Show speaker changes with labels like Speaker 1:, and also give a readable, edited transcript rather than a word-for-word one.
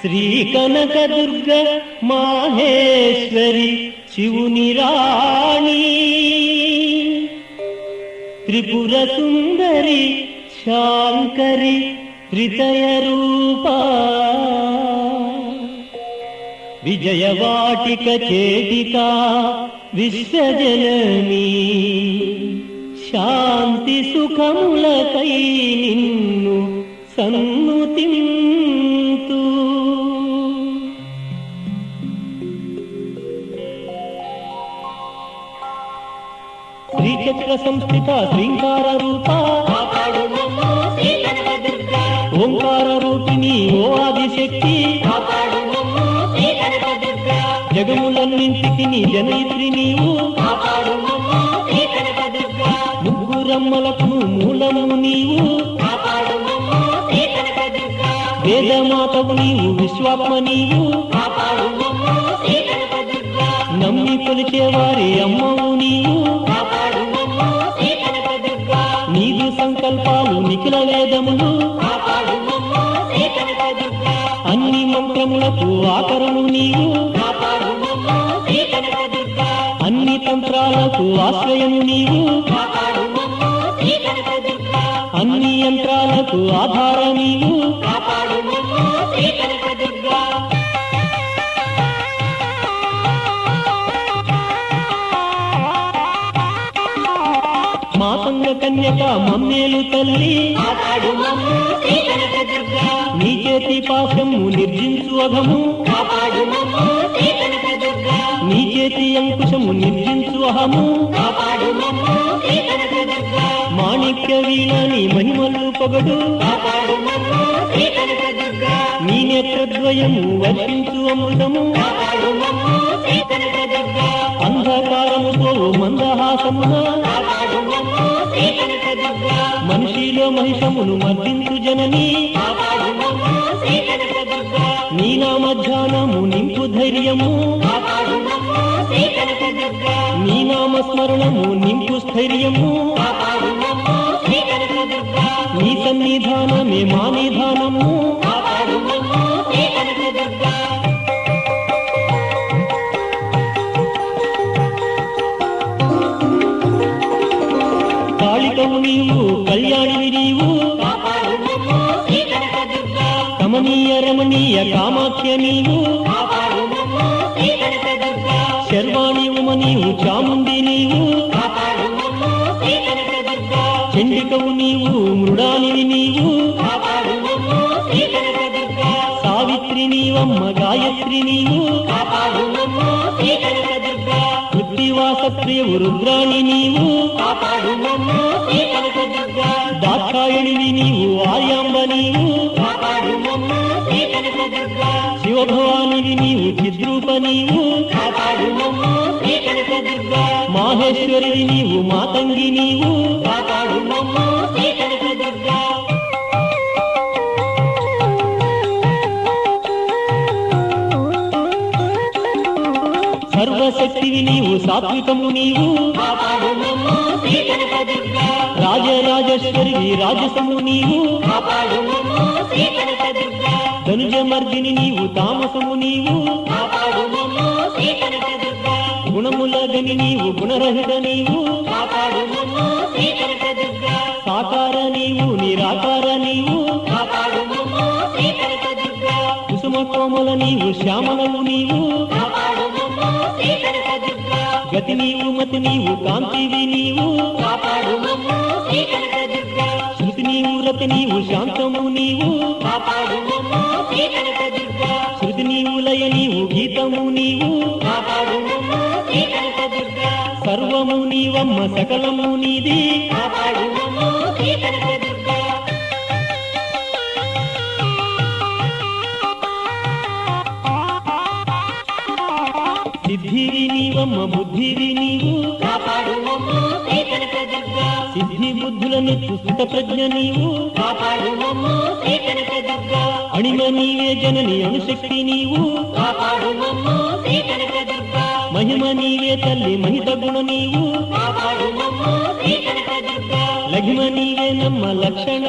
Speaker 1: శ్రీ కనకదుర్గ మాహేశ్వరి శివుని రాణి, త్రిపుర సుందరి శాంకరి త్రితయ రూపా, విజయవాటిక చేటికా విశ్వజననీ, శాంతి సుఖములకై నిన్ను సన్నుతింతు. శ్రీచక్ర సంస్థిత శ్రీంకార రూపా, ఓంకార రూపిణి ఓ ఆదిశక్తి, జగములన్నింటికి నీ జనయిత్రి నీవు, ముగ్గురమ్మలకు మూలము నీవు, వేదమాతవు నీవు, విశ్వాత్మ నీవు, నమ్మి కొలిచేవారి అమ్మవు నీవు, నీదు సంకల్పాలు నిఖిల వేదములు, అన్ని మంత్రములకు ఆకరము నీవు, అన్ని తంత్రాలకు ఆశ్రయము నీవు, అన్ని యంత్రాలకు ఆధార నీవు. మాతంగ కన్యక మమ్మేలు తల్లి, నీ చేతి పాశము నిర్జించు అఘము, నీ చేతి అంకుశము నిర్జించు అహము, మాణిక్య వీణని మహిమలు పొగడు, నీ నేత్రద్వయము వర్షించు అమృతము, అంధకారముతో మందహాసమున మనిషిలో మహిషమును మర్దించు జనని, నీ నామధ్యానము నింపు ధైర్యము, నీ నామస్మరణము నింపు స్థైర్యము, నీ సన్నిధానమే మా నిధానము. కాళికము నీవు, కళ్యాణివి నీవు, కమనీయ రమణీయ కామాఖ్య నీవు, శర్వాణి ఉమ నీవు, చాముండి నీవు, చండికవు నీవు, మృడానివి నీవు, సావిత్రి నీవమ్మ, గాయత్రి నీవు, కృత్తివాస ప్రియవు రుద్రాణి నీవు, దాక్షాయణివి నీవు, ఆర్యాంబ నీవు, శివభవానివి నీవు, చిద్రూప నీవు, మాహేశ్వరివి నీవు, మాతంగి నీవు, సర్వశక్తివి నీవు, సాత్వికము నీవు, రాజరాజేశ్వరివి, రాజసము నీవు, ధనుజమర్దిని నీవు, తామసము నీవు, గుణముల గని నీవు, గుణరహిత నీవు, సాకార నీవు, నిరాకార నీవు, కుసుమ కోమల నీవు, శ్యామలవు నీవు, గతి నీవు, మతి నీవు, కాంతివి నీవు, శృతి నీవు, రతి నీవు, శాంతము నీవు, శృతి నీవు, లయ నీవు, గీతము నీవు, సర్వము నీవమ్మ, సకలము నీది. సిద్ధివి నీవమ్మ, బుద్ధివి నీవు, సిద్ధి బుద్ధులను సుస్థిత ప్రజ్ఞ నీవు, అణిమ నీవే జనని అణుశక్తి నీవు, మహిమ నీవే తల్లి మహిత గుణ నీవు, లఘిమ నీవే నమ్మ లక్షణ